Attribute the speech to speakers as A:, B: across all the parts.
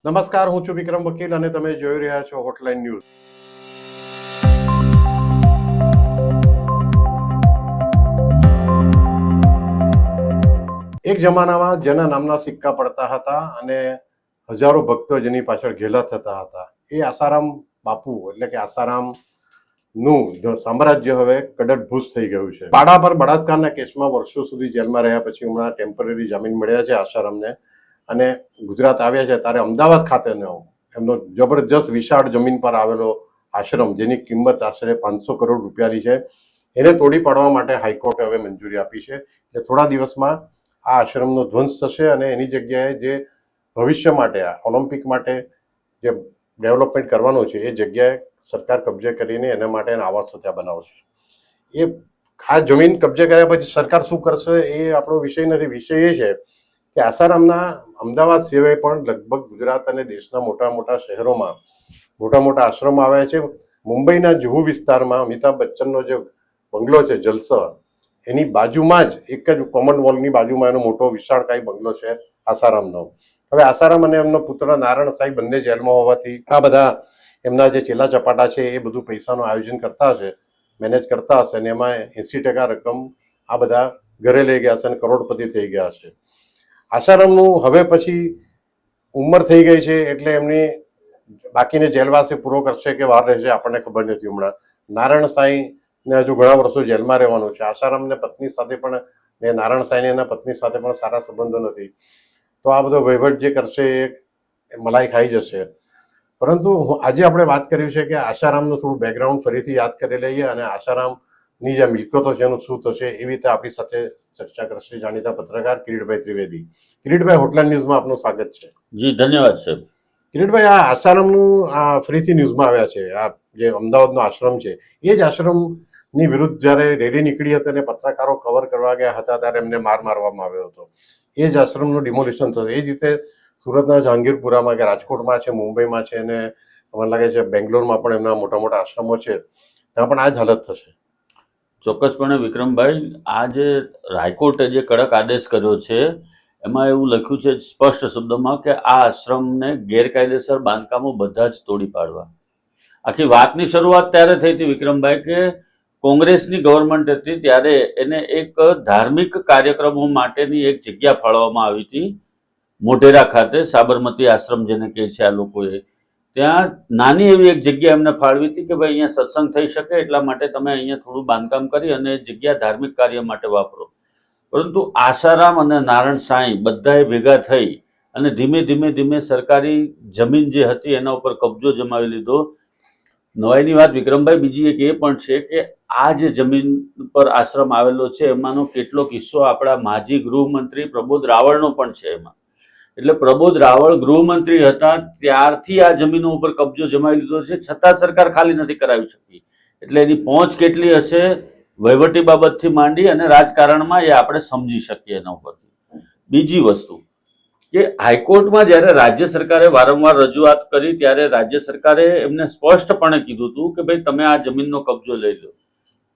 A: નમસ્કાર, હું છું વિક્રમ વકીલ અને તમે જોઈ રહ્યા છો હોટલાઇન ન્યૂઝ. એક જમાનામાં જેના નામના સિક્કા પડતા હતા અને હજારો ભક્તો જેની પાછળ ઘેલા થતા હતા, એ આસારામ બાપુ એટલે કે આસારામ નું સામ્રાજ્ય હવે કડકભૂસ થઈ ગયું છે. પાડા પર બળાત્કારના કેસમાં વર્ષો સુધી જેલમાં રહ્યા પછી હમણાં ટેમ્પરરી જામીન મળ્યા છે આસારામને અને ગુજરાત આવ્યા છે. ત્યારે અમદાવાદ ખાતેનો એમનો જબરજસ્ત વિશાળ જમીન પર આવેલો આશ્રમ, જેની કિંમત આશરે 500 કરોડ રૂપિયાની છે, એને તોડી પાડવા માટે હાઈકોર્ટે હવે મંજૂરી આપી છે. એટલે થોડા દિવસમાં આ આશ્રમનો ધ્વંસ થશે અને એની જગ્યાએ જે ભવિષ્ય માટે ઓલિમ્પિક માટે જે ડેવલપમેન્ટ કરવાનું છે એ જગ્યાએ સરકાર કબજે કરીને એના માટે આવાસો ત્યાં બનાવશે. એ આ જમીન કબજે કર્યા પછી સરકાર શું કરશે એ આપણો વિષય નથી. વિષય એ છે કે આસારામના અમદાવાદ સિવાય પણ લગભગ ગુજરાત અને દેશના મોટા મોટા શહેરોમાં મોટા મોટા આશ્રમો આવ્યા છે. મુંબઈના જુહુ વિસ્તારમાં અમિતાભ બચ્ચનનો જે બંગલો છે જલસા, એની બાજુમાં જ એક જ કોમન વોલની બાજુમાં એનો મોટો વિશાળકાય બંગલો છે આસારામનો. હવે આસારામ અને એમનો પુત્ર નારાયણ સાંઈ બંને જેલમાં હોવાથી આ બધા એમના જે ચેલા ચપાટા છે એ બધું પૈસાનું આયોજન કરતા હશે, મેનેજ કરતા હશે અને એમાં 80% રકમ આ બધા ઘરે લઈ ગયા હશે અને કરોડપતિ થઈ ગયા હશે. આસારામનું હવે પછી ઉંમર થઈ ગઈ છે એટલે એમની બાકીને જેલવાસી પૂરો કરશે કે વાર રહેશે આપણને ખબર નથી. હમણાં નારાયણ સાંઈને હજુ ઘણા વર્ષો જેલમાં રહેવાનું છે. આસારામને પત્ની સાથે પણ નારાયણ સાંઈને એના પત્ની સાથે પણ સારા સંબંધો નથી, તો આ બધો વહીવટ જે કરશે એ મલાઈ ખાઈ જશે. પરંતુ આજે આપણે વાત કરી છે કે આસારામનું થોડું બેકગ્રાઉન્ડ ફરીથી યાદ કરી લઈએ અને આસારામની જે મિલકતો છે એનું શું થશે એવી રીતે આપણી સાથે ચર્ચા કરશે જાણીતા પત્રકાર કિરીટભાઈ ત્રિવેદી. કિરીટભાઈ, હોટલાઇન ન્યૂઝમાં આપનું સ્વાગત છે.
B: જી ધન્યવાદ સાહેબ.
A: કિરીટભાઈ, આ આસારામનું આ ફરીથી ન્યૂઝમાં આવ્યા છે. આ જે અમદાવાદનો આશ્રમ છે એ જ આશ્રમની વિરુદ્ધ જ્યારે રેલી નીકળી હતી અને પત્રકારો કવર કરવા ગયા હતા ત્યારે એમને માર મારવામાં આવ્યો હતો. એ જ આશ્રમનું ડિમોલિશન થશે. એ જ રીતે સુરતના જહાંગીરપુરામાં કે રાજકોટમાં છે, મુંબઈમાં છે અને મને લાગે છે બેંગ્લોરમાં પણ એમના મોટા મોટા આશ્રમો છે, ત્યાં પણ આ જ હાલત થશે.
B: ચોક્કસપણે વિક્રમભાઈ, આ જે હાઈકોર્ટે જે કડક આદેશ કર્યો છે એમાં એવું લખ્યું છે સ્પષ્ટ શબ્દોમાં કે આ આશ્રમને ગેરકાયદેસર બાંધકામો બધા જ તોડી પાડવા. આખી વાતની શરૂઆત ત્યારે થઈ હતી વિક્રમભાઈ કે કોંગ્રેસની ગવર્મેન્ટ હતી ત્યારે એને એક ધાર્મિક કાર્યક્રમો માટેની એક જગ્યા ફાળવવામાં આવી હતી મોઢેરા ખાતે. સાબરમતી આશ્રમ જેને કહે છે આ લોકોએ, ત્યાં નાની એવી એક જગ્યા એમને ફાળવી હતી કે ભાઈ અહીંયા સત્સંગ થઈ શકે એટલા માટે તમે અહીંયા થોડું બાંધકામ કરી અને જગ્યા ધાર્મિક કાર્ય માટે વાપરો. પરંતુ આસારામ અને નારાયણ સાંઈ બધાએ ભેગા થઈ અને ધીમે ધીમે ધીમે સરકારી જમીન જે હતી એના ઉપર કબજો જમાવી લીધો. નવાઈની વાત વિક્રમભાઈ બીજી એક એ પણ છે કે આ જે જમીન પર આશ્રમ આવેલો છે એમાંનો કેટલોક હિસ્સો આપણા માજી ગૃહમંત્રી પ્રબોધ રાવળનો પણ છે એમાં. એટલે પ્રબોધ રાવળ ગૃહમંત્રી હતા ત્યારથી આ જમીનો ઉપર કબજો જમાવી લીધો છે, છતાં સરકાર ખાલી નથી કરાવી શકી. એટલે એની પહોંચ કેટલી હશે વહીવટી બાબતથી માંડી અને રાજકારણમાં એ આપણે સમજી શકીએ એના ઉપરથી. બીજી વસ્તુ કે હાઈકોર્ટમાં જ્યારે રાજ્ય સરકારે વારંવાર રજૂઆત કરી ત્યારે રાજ્ય સરકારે એમને સ્પષ્ટપણે કીધું હતું કે ભાઈ તમે આ જમીનનો કબજો લઈ લો,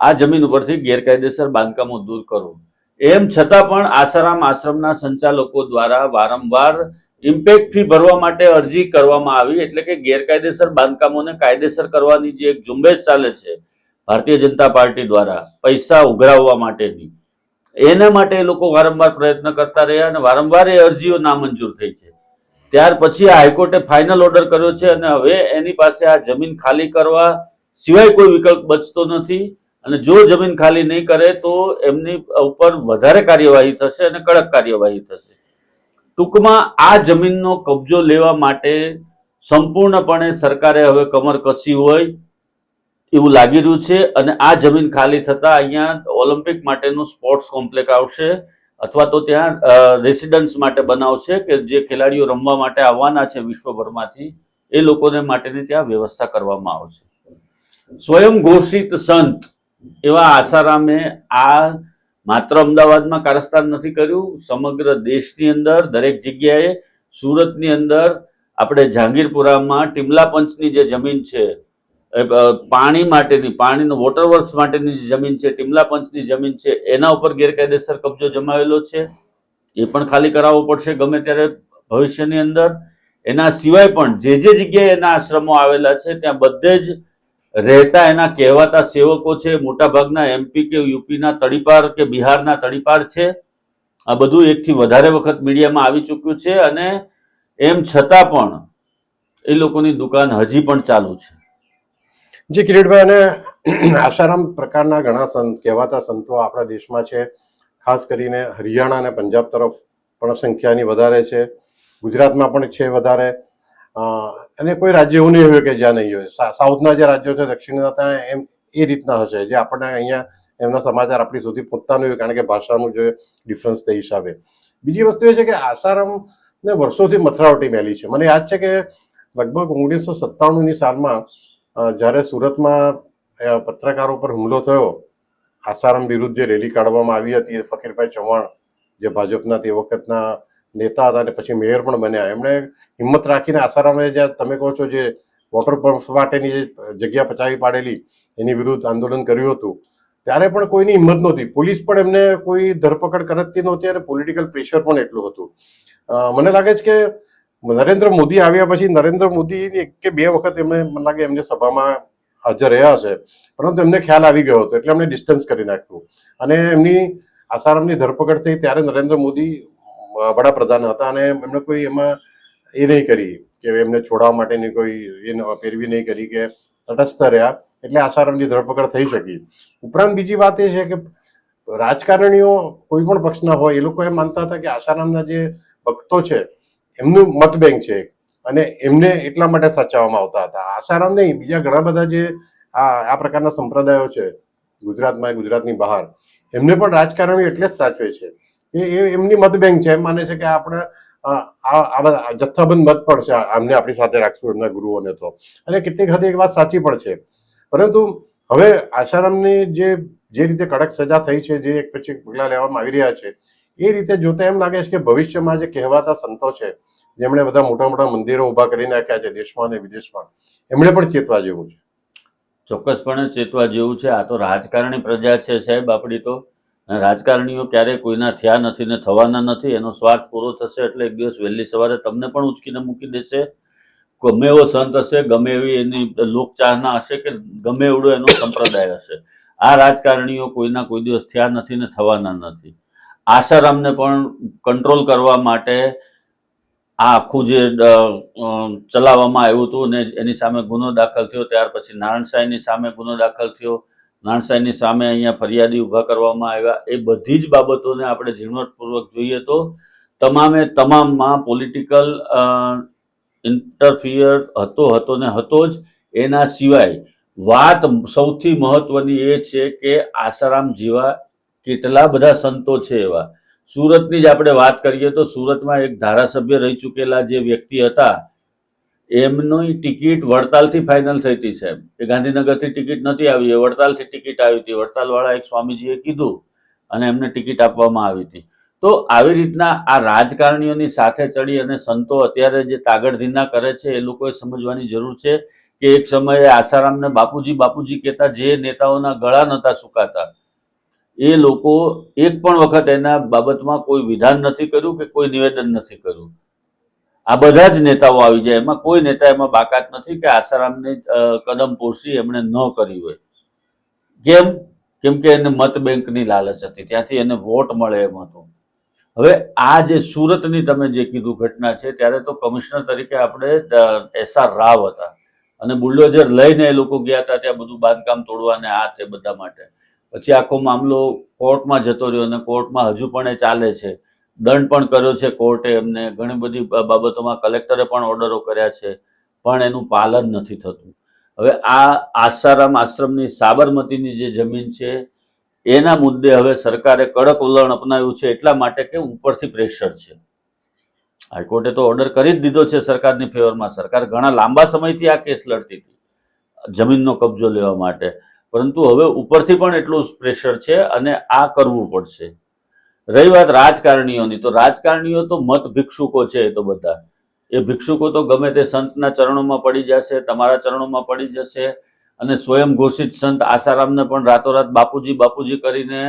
B: આ જમીન ઉપરથી ગેરકાયદેસર બાંધકામો દૂર કરો. એમ છતાં પણ આસારામ આશ્રમના સંચાલકો દ્વારા વારંવાર ઇમ્પેક્ટ ફી ભરવા માટે અરજી કરવામાં આવી. એટલે કે ગેરકાયદેસર બાંધકામોને કાયદેસર કરવાની જે એક ઝુંબેશ ચાલે છે ભારતીય જનતા પાર્ટી દ્વારા પૈસા ઉઘરાવવા માટેની, એના માટે એ લોકો વારંવાર પ્રયત્ન કરતા રહ્યા અને વારંવાર એ અરજીઓ નામંજૂર થઈ છે. ત્યાર પછી આ હાઈકોર્ટે ફાઇનલ ઓર્ડર કર્યો છે અને હવે એની પાસે આ જમીન ખાલી કરવા સિવાય કોઈ વિકલ્પ બચતો નથી. અને જો જમીન ખાલી નહીં કરે તો એમની ઉપર વધારે કાર્યવાહી થશે અને કડક કાર્યવાહી થશે. ટૂંકમાં આ જમીનનો કબજો લેવા માટે સંપૂર્ણપણે સરકારે હવે કમર કસી હોય એવું લાગી રહ્યું છે. અને આ જમીન ખાલી થતા અહીંયા ઓલિમ્પિક માટેનું સ્પોર્ટ્સ કોમ્પ્લેક્સ આવશે અથવા તો ત્યાં રેસિડન્સ માટે બનાવશે કે જે ખેલાડીઓ રમવા માટે આવવાના છે વિશ્વભરમાંથી એ લોકોને માટેની ત્યાં વ્યવસ્થા કરવામાં આવશે. સ્વયં ઘોષિત સંત એવા આસારામે આ માત્ર અમદાવાદમાં કારસ્તાન નથી કર્યું, સમગ્ર દેશની અંદર દરેક જગ્યાએ, સુરતની અંદર આપણે જહાંગીરપુરામાં ટીમલા પંચની જે જમીન છે પાણી માટેની, પાણીનો વોટર વર્ક્સ માટેની જે જમીન છે, ટીમલા પંચની જમીન છે, એના ઉપર ગેરકાયદેસર કબજો જમાવેલો છે. એ પણ ખાલી કરાવવો પડશે ગમે ત્યારે ભવિષ્યની અંદર. એના સિવાય પણ જે જગ્યાએ એના આશ્રમો આવેલા છે ત્યાં બધે જ રહેતા એના કહેવાતા સેવકો છે. મોટાભાગના MP કે યુપીના તડીપાર કે બિહારના તડીપાર છે. આ બધું એકથી વધારે વખત મીડિયામાં આવી ચૂક્યું છે અને એમ છતાં પણ એ લોકોની દુકાન હજી પણ ચાલુ છે.
A: જી કિરીટભાઈ, અને આસારામ પ્રકારના ઘણા સંત કહેવાતા સંતો આપણા દેશમાં છે. ખાસ કરીને હરિયાણા અને પંજાબ તરફ પણ સંખ્યાની વધારે છે. ગુજરાતમાં પણ છે વધારે. અને કોઈ રાજ્ય એવું નહીં હોય કે જ્યાં નહીં હોય. સાઉથના જે રાજ્યો છે, દક્ષિણના ત્યાં એમ એ રીતના હશે જે આપણને અહીંયા એમના સમાચાર આપણી સુધી પહોંચતા નહીં હોય, કારણ કે ભાષાનું જે ડિફરન્સ તે હિસાબે. બીજી વસ્તુ એ છે કે આસારામને વર્ષોથી મથરાવટી મેલી છે. મને યાદ છે કે લગભગ 1997ની સાલમાં જ્યારે સુરતમાં પત્રકારો પર હુમલો થયો, આસારામ વિરુદ્ધ જે રેલી કાઢવામાં આવી હતી, ફકીરભાઈ ચૌહાણ જે ભાજપના તે વખતના નેતા હતા અને પછી મેયર પણ બન્યા, એમણે હિંમત રાખીને આસારામે જ્યાં તમે કહો છો જે વોટર પંપ માટેની જે જગ્યા પચાવી પાડેલી એની વિરુદ્ધ આંદોલન કર્યું હતું, ત્યારે પણ કોઈની હિંમત નહોતી. પોલીસ પણ એમને કોઈ ધરપકડ કરતી નહોતી અને પોલિટિકલ પ્રેશર પણ એટલું હતું. મને લાગે છે કે નરેન્દ્ર મોદી આવ્યા પછી નરેન્દ્ર મોદી એક કે બે વખત એમને મને લાગે એમને સભામાં હાજર રહ્યા હશે, પરંતુ એમને ખ્યાલ આવી ગયો હતો એટલે એમને ડિસ્ટન્સ કરી નાખ્યું. અને એમની આસારામની ધરપકડ થઈ ત્યારે નરેન્દ્ર મોદી વડાપ્રધાન હતા અને એમને કોઈ એમાં એ નહીં કરી કે એમને છોડાવવા માટેની કોઈ એ પેરવી નહીં કરી કે તટસ્થ રહ્યા, એટલે આસારામની ધરપકડ થઈ શકી. ઉપરાંત બીજી વાત એ છે કે રાજકારણીઓ કોઈ પણ પક્ષના હોય એ લોકો એમ માનતા હતા કે આસારામના જે ભક્તો છે એમનું મત બેંક છે અને એમને એટલા માટે સાચવવામાં આવતા હતા. આસારામ નહીં, બીજા ઘણા બધા જે આ પ્રકારના સંપ્રદાયો છે ગુજરાતમાં, ગુજરાતની બહાર, એમને પણ રાજકારણીઓ એટલે જ સાચવે છે કે એ એમની મત બેંક છે. એમ માને છે કે આપણે જથ્થાબંધ મત પણ છે, આમને આપણી સાથે રાખશું એમના ગુરુઓને તો. અને કેટલીક હદે એક વાત સાચી પણ છે. પરંતુ હવે આસારામની જે રીતે કડક સજા થઈ છે, જે એક પછી પગલાં લેવામાં આવી રહ્યા છે, એ રીતે જોતા એમ લાગે છે કે ભવિષ્યમાં જે કહેવાતા સંતો છે, જેમણે બધા મોટા મોટા મંદિરો ઉભા કરી નાખ્યા છે દેશમાં અને વિદેશમાં, એમણે પણ ચેતવા જેવું છે.
B: ચોક્કસપણે ચેતવા જેવું છે. આ તો રાજકારણી પ્રજા છે સાહેબ આપણી તો. રાજકારણીઓ ક્યારેય કોઈના થયા નથી ને થવાના નથી. એનો સ્વાર્થ પૂરો થશે એટલે એક દિવસ વહેલી સવારે તમને પણ ઉચકીને મૂકી દેશે. ગમે એવો સંત હશે, ગમે એવી એની લોકચાહના હશે કે ગમે એવડો એનો સંપ્રદાય હશે, આ રાજકારણીઓ કોઈના કોઈ દિવસ થયા નથી ને થવાના નથી. આસારામને પણ કંટ્રોલ કરવા માટે આ આખું જે ચલાવવામાં આવ્યું હતું ને એની સામે ગુનો દાખલ થયો, ત્યાર પછી નારાયણસાઈની સામે ગુનો દાખલ થયો, નારાયણસાઈની સામે અહીંયા ફરિયાદી ઊભા કરવામાં આવ્યા. એ બધી જ બાબતોને આપણે ઝીણવટપૂર્વક જોઈએ તો તમામમાં પોલિટિકલ ઇન્ટરફિયર હતો ને હતો જ. એના સિવાય વાત સૌથી મહત્વની એ છે કે આસારામ જેવા કેટલા બધા સંતો છે એવા. સુરતની જ આપણે વાત કરીએ તો સુરતમાં એક ધારાસભ્ય રહી ચૂકેલા જે વ્યક્તિ હતા, એમની ટિકિટ વડતાલથી ફાઇનલ થઈ હતી સાહેબ. એ ગાંધીનગરથી ટિકિટ નથી આવી, એ વડતાલથી ટિકિટ આવી હતી. વડતાલવાળા એક સ્વામીજીએ કીધું અને એમને ટિકિટ આપવામાં આવી હતી. તો આવી રીતના આ રાજકારણીઓની સાથે ચડી અને સંતો અત્યારે જે તાગડધીના કરે છે એ લોકોએ સમજવાની જરૂર છે કે એક સમયે આસારામને બાપુજી કહેતા જે નેતાઓના ગળા નહોતા સુકાતા, એ લોકો એક પણ વખત એના બાબતમાં કોઈ વિધાન નથી કર્યું કે કોઈ નિવેદન નથી કર્યું. આ બધા જ નેતાઓ આવી જાય, એમાં કોઈ નેતા એમાં બાકાત નથી કે આસારામની કદમ પોષી એમણે ન કરી હોય. કેમ કે એને મત બેંકની લાલચ હતી, ત્યાંથી એને વોટ મળે એમ હતું. હવે આ જે સુરતની તમે જે કીધું ઘટના છે, ત્યારે તો કમિશનર તરીકે આપણે SR રાવ હતા અને બુલડોઝર લઈને એ લોકો ગયા હતા ત્યાં બધું બાંધકામ તોડવાને આ તે બધા માટે. પછી આખો મામલો કોર્ટમાં જતો રહ્યો અને કોર્ટમાં હજુ પણ એ ચાલે છે. દંડ પણ કર્યો છે કોર્ટે એમને, ઘણી બધી બાબતોમાં કલેક્ટરે પણ ઓર્ડરો કર્યા છે, પણ એનું પાલન નથી થતું. હવે આ આસારામ આશ્રમની સાબરમતીની જે જમીન છે એના મુદ્દે હવે સરકારે કડક વલણ અપનાવ્યું છે, એટલા માટે કે ઉપરથી પ્રેશર છે. હાઈકોર્ટે તો ઓર્ડર કરી જ દીધો છે સરકારની ફેવરમાં. સરકાર ઘણા લાંબા સમયથી આ કેસ લડતી હતી જમીનનો કબજો લેવા માટે, પરંતુ હવે ઉપરથી પણ એટલું પ્રેશર છે અને આ કરવું પડશે. રહી વાત રાજકારણીઓની, તો રાજકારણીઓ તો મત ભિક્ષુકો છે. એ તો બધા એ ભિક્ષુકો તો ગમે તે સંતના ચરણોમાં પડી જશે, તમારા ચરણોમાં પડી જશે અને સ્વયં ઘોષિત સંત આસારામને પણ રાતોરાત બાપુજી કરીને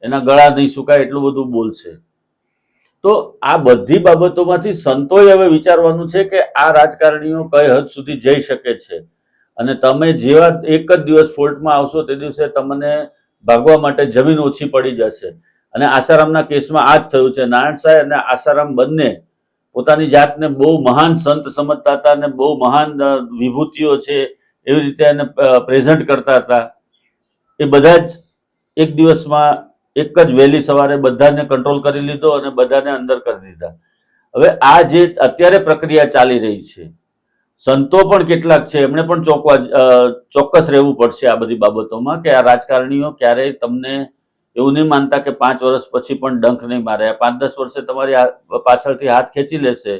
B: એના ગળા નહીં સુકાય એટલું બધું બોલશે. તો આ બધી બાબતોમાંથી સંતોએ હવે વિચારવાનું છે કે આ રાજકારણીઓ કઈ હદ સુધી જઈ શકે છે, અને તમે જેવા એક જ દિવસ ફોલ્ટમાં આવશો તે દિવસે તમને ભાગવા માટે જમીન ઓછી પડી જશે. અને આસારામના કેસમાં આ જ થયું છે. નારાયણ સાંઈ અને આસારામ બંને પોતાની જાતને બહુ મહાન સંત સમજતા હતા અને બહુ મહાન વિભૂતિઓ છે એવી રીતે એને પ્રેઝન્ટ કરતા હતા. એ બધા જ એક દિવસમાં એક જ વહેલી સવારે બધાને કંટ્રોલ કરી લીધો અને બધાને અંદર કરી દીધા. હવે આ જે અત્યારે પ્રક્રિયા ચાલી રહી છે, સંતો પણ કેટલાક છે એમણે પણ ચોક્કસ રહેવું પડશે આ બધી બાબતોમાં, કે આ રાજકારણીઓ ક્યારેય તમને એવું નહીં માનતા કે 5 વર્ષ પછી પણ ડંખ નહીં મારે. 5-10 વર્ષે તમારી પાછળથી હાથ ખેંચી લેશે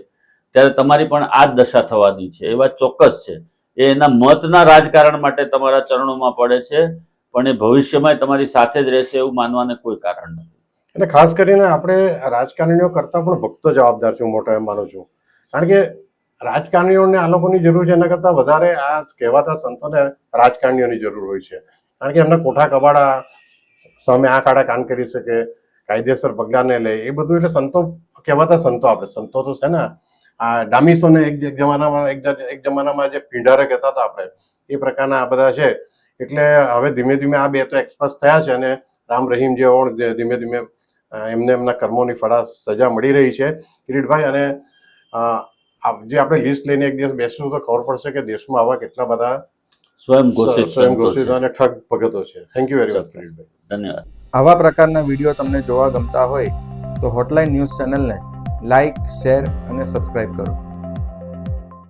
B: ત્યારે તમારી પણ આ જ દશા થવાની છે, એ વાત ચોક્કસ છે. એ એના મતના રાજકારણ માટે તમારા ચરણોમાં પડે છે, પણ એ ભવિષ્યમાં તમારી સાથે જ રહેશે એવું માનવાને કોઈ કારણ નથી.
A: એટલે ખાસ કરીને આપણે રાજકારણીઓ કરતાં પણ ભક્તો જવાબદાર છે, હું મોટો એમ માનું છું. કારણ કે રાજકારણીઓને આ લોકોની જરૂર છે, એના કરતાં વધારે આ કહેવાતા સંતોને રાજકારણીઓની જરૂર હોય છે. કારણ કે એમના કોઠા કબાડા સામે આંખ આડા કાન કરી શકે, કાયદેસર પગલાં લે, એ બધું. એટલે સંતો કહેવાતા સંતો, આપણે સંતો તો છે ને આ ડામીસોને એક જમાનામાં જે પીંઢારે કહેતા હતા આપણે, એ પ્રકારના આ બધા છે. એટલે હવે ધીમે ધીમે આ બે તો એક્સપર્ટ થયા છે અને રામ રહીમ જે ધીમે ધીમે એમને એમના કર્મોની ફળા સજા મળી રહી છે. કિરીટભાઈ, અને જે આપણે લિસ્ટ લઈને એક દિવસ બેસશું તો ખબર પડશે કે દેશમાં આવા કેટલા બધા
B: સ્વયં ઘોષિત
A: અને ઠગ ભગતો છે. Thank you very much Kiritbhai.
B: ધન્યવાદ.
C: આવા પ્રકારના વિડીયો તમને જોવા ગમતા હોય તો હોટલાઇન ન્યૂઝ ચેનલને લાઇક, શેર અને સબસ્ક્રાઇબ કરો.